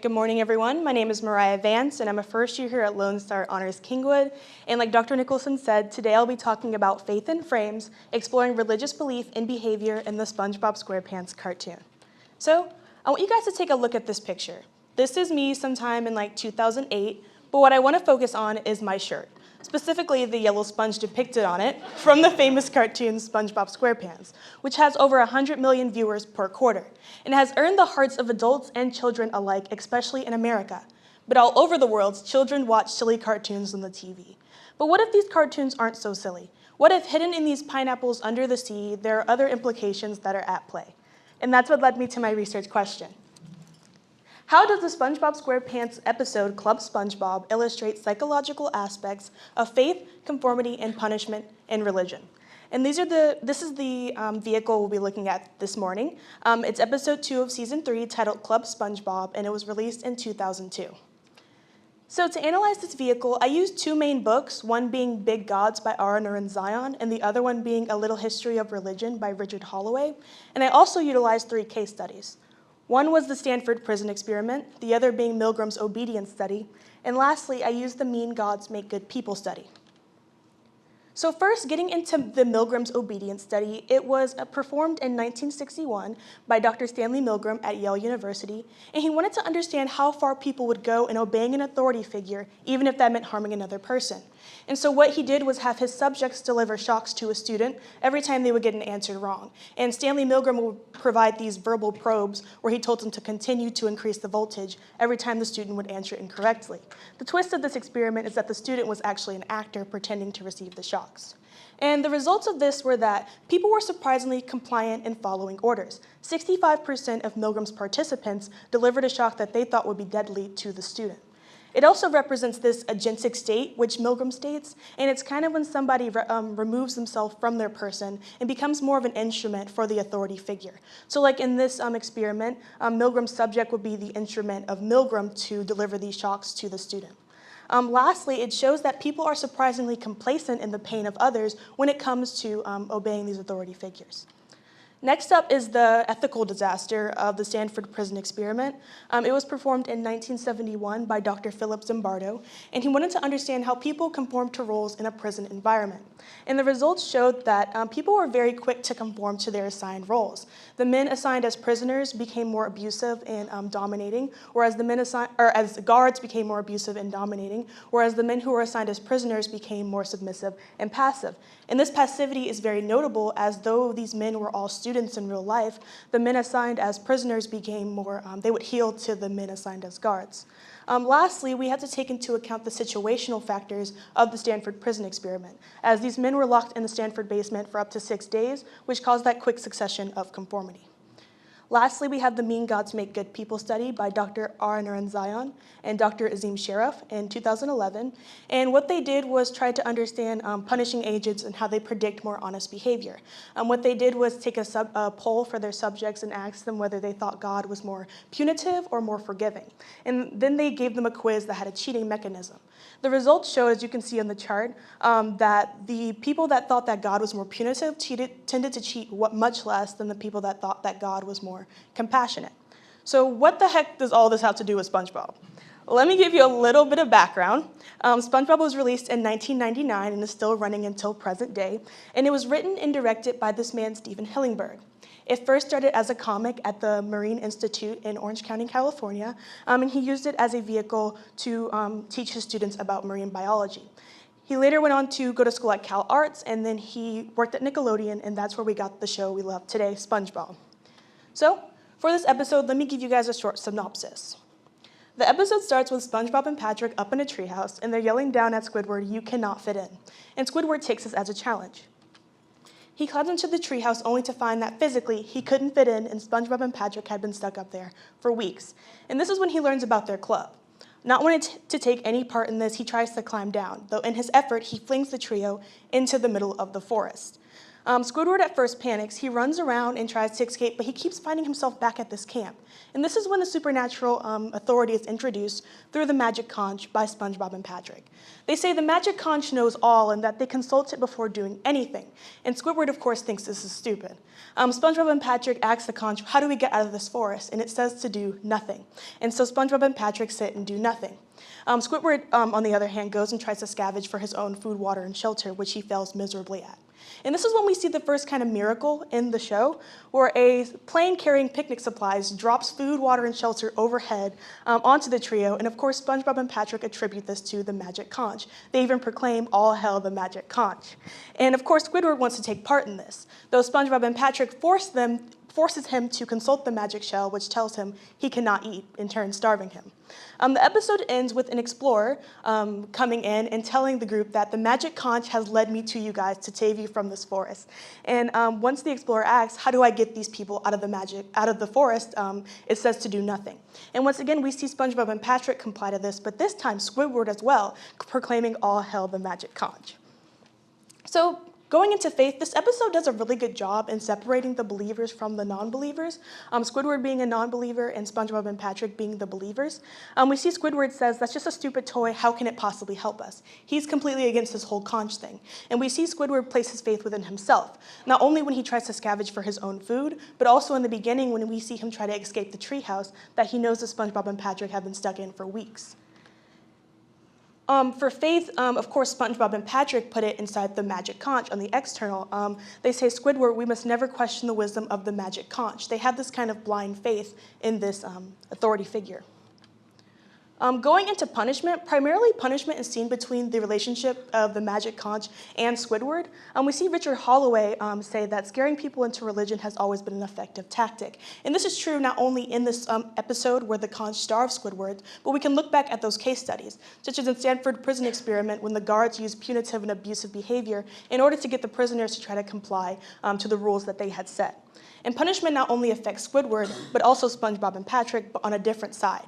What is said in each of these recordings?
Good morning, everyone. My name is Mariah Vance, and I'm a first year here at Lone Star Honors Kingwood. And like Dr. Nicholson said, today I'll be talking about faith in frames, exploring religious belief and behavior in the Spongebob Squarepants cartoon. So I want you guys to take a look at this picture. This is me sometime in like 2008, but what I want to focus on is my shirt, specifically the yellow sponge depicted on it from the famous cartoon Spongebob Squarepants, which has over 100 million viewers per quarter, and has earned the hearts of adults and children alike, especially in America. But all over the world, children watch silly cartoons on the TV. But what if these cartoons aren't so silly? What if hidden in these pineapples under the sea, there are other implications that are at play? And that's what led me to my research question. How does the SpongeBob SquarePants episode Club SpongeBob illustrate psychological aspects of faith, conformity, and punishment in religion? And this is the vehicle we'll be looking at this morning. It's episode 2 of season 3 titled Club SpongeBob, and it was released in 2002. So to analyze this vehicle, I used two main books, one being Big Gods by Arner and Zion, and the other one being A Little History of Religion by Richard Holloway. And I also utilized 3 case studies. One was the Stanford Prison Experiment, the other being Milgram's Obedience Study, and lastly, I used the Mean Gods Make Good People Study. So first, getting into the Milgram's Obedience Study, it was performed in 1961 by Dr. Stanley Milgram at Yale University, and he wanted to understand how far people would go in obeying an authority figure, even if that meant harming another person. And so what he did was have his subjects deliver shocks to a student every time they would get an answer wrong. And Stanley Milgram would provide these verbal probes where he told them to continue to increase the voltage every time the student would answer incorrectly. The twist of this experiment is that the student was actually an actor pretending to receive the shocks. And the results of this were that people were surprisingly compliant in following orders. 65% of Milgram's participants delivered a shock that they thought would be deadly to the student. It also represents this agentic state, which Milgram states, and it's kind of when somebody removes themselves from their person and becomes more of an instrument for the authority figure. So like in this experiment, Milgram's subject would be the instrument of Milgram to deliver these shocks to the student. Lastly, it shows that people are surprisingly complacent in the pain of others when it comes to obeying these authority figures. Next up is the ethical disaster of the Stanford Prison Experiment. It was performed in 1971 by Dr. Philip Zimbardo, and he wanted to understand how people conform to roles in a prison environment. And the results showed that people were very quick to conform to their assigned roles. The men assigned as prisoners became more abusive and dominating, whereas the men as guards became more abusive and dominating, whereas the men who were assigned as prisoners became more submissive and passive. And this passivity is very notable, as though these men were all students in real life, the men assigned as prisoners became more, they would yield to the men assigned as guards. Lastly, we had to take into account the situational factors of the Stanford Prison Experiment, as these men were locked in the Stanford basement for up to 6 days, which caused that quick succession of conformity. Lastly, we have the Mean Gods Make Good People Study by Dr. Arner and Zion and Dr. Azim Sheriff in 2011. And what they did was try to understand punishing agents and how they predict more honest behavior. What they did was take a poll for their subjects and ask them whether they thought God was more punitive or more forgiving. And then they gave them a quiz that had a cheating mechanism. The results showed, as you can see on the chart, that the people that thought that God was more punitive tended to cheat much less than the people that thought that God was more compassionate. So what the heck does all this have to do with SpongeBob? Let me give you a little bit of background. SpongeBob was released in 1999 and is still running until present day, and it was written and directed by this man, Steven Hillenburg. It first started as a comic at the Marine Institute in Orange County, California, and he used it as a vehicle to teach his students about marine biology. He later went on to go to school at Cal Arts, and then he worked at Nickelodeon, and that's where we got the show we love today, SpongeBob. So, for this episode, let me give you guys a short synopsis. The episode starts with SpongeBob and Patrick up in a treehouse, and they're yelling down at Squidward, "You cannot fit in." And Squidward takes this as a challenge. He climbs into the treehouse only to find that physically he couldn't fit in, and SpongeBob and Patrick had been stuck up there for weeks. And this is when he learns about their club. Not wanting to take any part in this, he tries to climb down, though in his effort, he flings the trio into the middle of the forest. Squidward at first panics. He runs around and tries to escape, but he keeps finding himself back at this camp. And this is when the supernatural authority is introduced through the magic conch by Spongebob and Patrick. They say the magic conch knows all and that they consult it before doing anything. And Squidward, of course, thinks this is stupid. Spongebob and Patrick ask the conch, how do we get out of this forest? And it says to do nothing. And so Spongebob and Patrick sit and do nothing. Squidward, on the other hand, goes and tries to scavenge for his own food, water, and shelter, which he fails miserably at. And this is when we see the first kind of miracle in the show, where a plane carrying picnic supplies drops food, water, and shelter overhead onto the trio. And of course, Spongebob and Patrick attribute this to the magic conch. They even proclaim, all hail the magic conch. And of course, Squidward wants to take part in this, though Spongebob and Patrick forces him to consult the magic shell, which tells him he cannot eat, in turn starving him. The episode ends with an explorer coming in and telling the group that the magic conch has led me to you guys to save you from this forest. And once the explorer asks, how do I get these people out of the forest, it says to do nothing. And once again, we see Spongebob and Patrick comply to this, but this time Squidward as well, proclaiming all hail the magic conch. So, going into faith, this episode does a really good job in separating the believers from the non-believers, Squidward being a non-believer and Spongebob and Patrick being the believers. We see Squidward says, that's just a stupid toy, how can it possibly help us? He's completely against this whole conch thing. And we see Squidward place his faith within himself, not only when he tries to scavenge for his own food, but also in the beginning when we see him try to escape the treehouse that he knows that Spongebob and Patrick have been stuck in for weeks. For faith, of course, Spongebob and Patrick put it inside the magic conch on the external. They say, Squidward, we must never question the wisdom of the magic conch. They have this kind of blind faith in this authority figure. Going into punishment, primarily punishment is seen between the relationship of the magic conch and Squidward. We see Richard Holloway say that scaring people into religion has always been an effective tactic. And this is true not only in this episode where the conch starves Squidward, but we can look back at those case studies, such as in Stanford prison experiment when the guards used punitive and abusive behavior in order to get the prisoners to try to comply to the rules that they had set. And punishment not only affects Squidward, but also Spongebob and Patrick, but on a different side.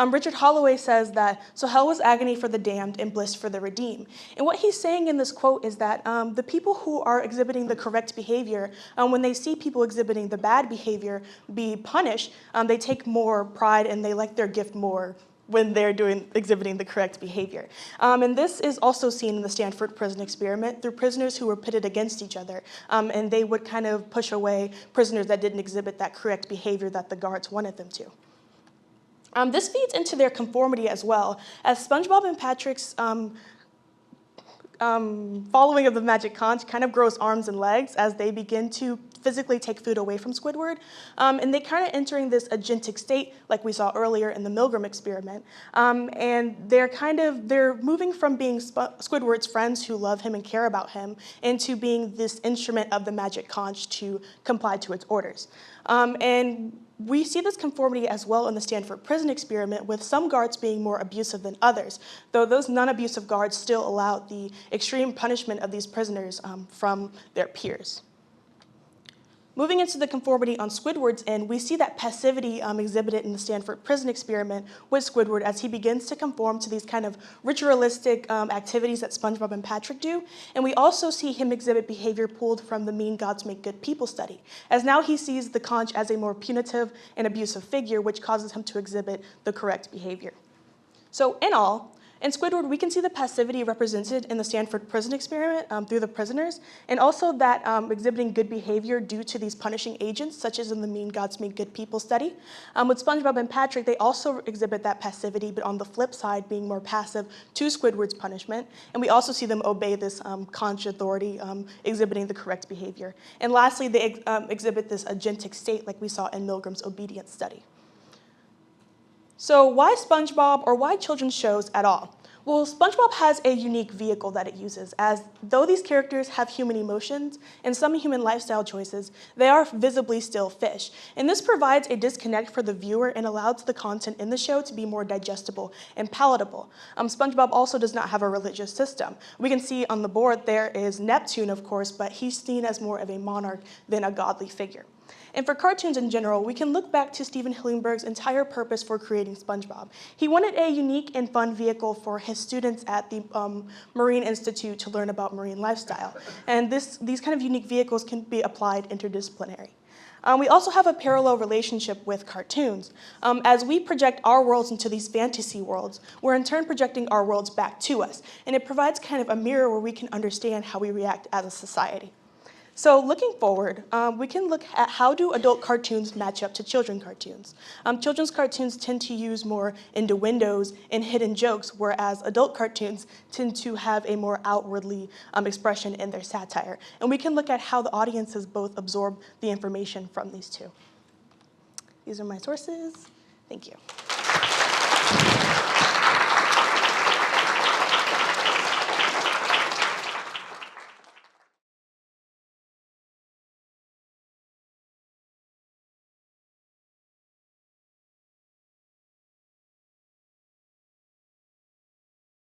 Richard Holloway says that, so hell was agony for the damned and bliss for the redeemed. And what he's saying in this quote is that the people who are exhibiting the correct behavior, when they see people exhibiting the bad behavior be punished, they take more pride and they like their gift more when they're exhibiting the correct behavior. And this is also seen in the Stanford prison experiment through prisoners who were pitted against each other, and they would kind of push away prisoners that didn't exhibit that correct behavior that the guards wanted them to. This feeds into their conformity as well, as Spongebob and Patrick's following of the magic conch kind of grows arms and legs as they begin to physically take food away from Squidward, and they kind of entering this agentic state like we saw earlier in the Milgram experiment, and they're moving from being Squidward's friends who love him and care about him into being this instrument of the magic conch to comply to its orders. And we see this conformity as well in the Stanford prison experiment, with some guards being more abusive than others, though those non-abusive guards still allowed the extreme punishment of these prisoners from their peers. Moving into the conformity on Squidward's end, we see that passivity exhibited in the Stanford prison experiment with Squidward as he begins to conform to these kind of ritualistic activities that Spongebob and Patrick do. And we also see him exhibit behavior pulled from the Mean Gods Make Good People study, as now he sees the conch as a more punitive and abusive figure, which causes him to exhibit the correct behavior. So in all, in Squidward, we can see the passivity represented in the Stanford prison experiment through the prisoners, and also that exhibiting good behavior due to these punishing agents, such as in the Mean Gods Make Good People study. With SpongeBob and Patrick, they also exhibit that passivity, but on the flip side, being more passive to Squidward's punishment. And we also see them obey this conch authority, exhibiting the correct behavior. And lastly, they exhibit this agentic state like we saw in Milgram's obedience study. So why SpongeBob, or why children's shows at all? Well, SpongeBob has a unique vehicle that it uses, as though these characters have human emotions and some human lifestyle choices, they are visibly still fish. And this provides a disconnect for the viewer and allows the content in the show to be more digestible and palatable. SpongeBob also does not have a religious system. We can see on the board there is Neptune, of course, but he's seen as more of a monarch than a godly figure. And for cartoons in general, we can look back to Steven Hillenburg's entire purpose for creating SpongeBob. He wanted a unique and fun vehicle for his students at the Marine Institute to learn about marine lifestyle. And these kind of unique vehicles can be applied interdisciplinary. We also have a parallel relationship with cartoons. As we project our worlds into these fantasy worlds, we're in turn projecting our worlds back to us. And it provides kind of a mirror where we can understand how we react as a society. So looking forward, we can look at how do adult cartoons match up to children's cartoons. Children's cartoons tend to use more innuendos and hidden jokes, whereas adult cartoons tend to have a more outwardly expression in their satire. And we can look at how the audiences both absorb the information from these two. These are my sources. Thank you.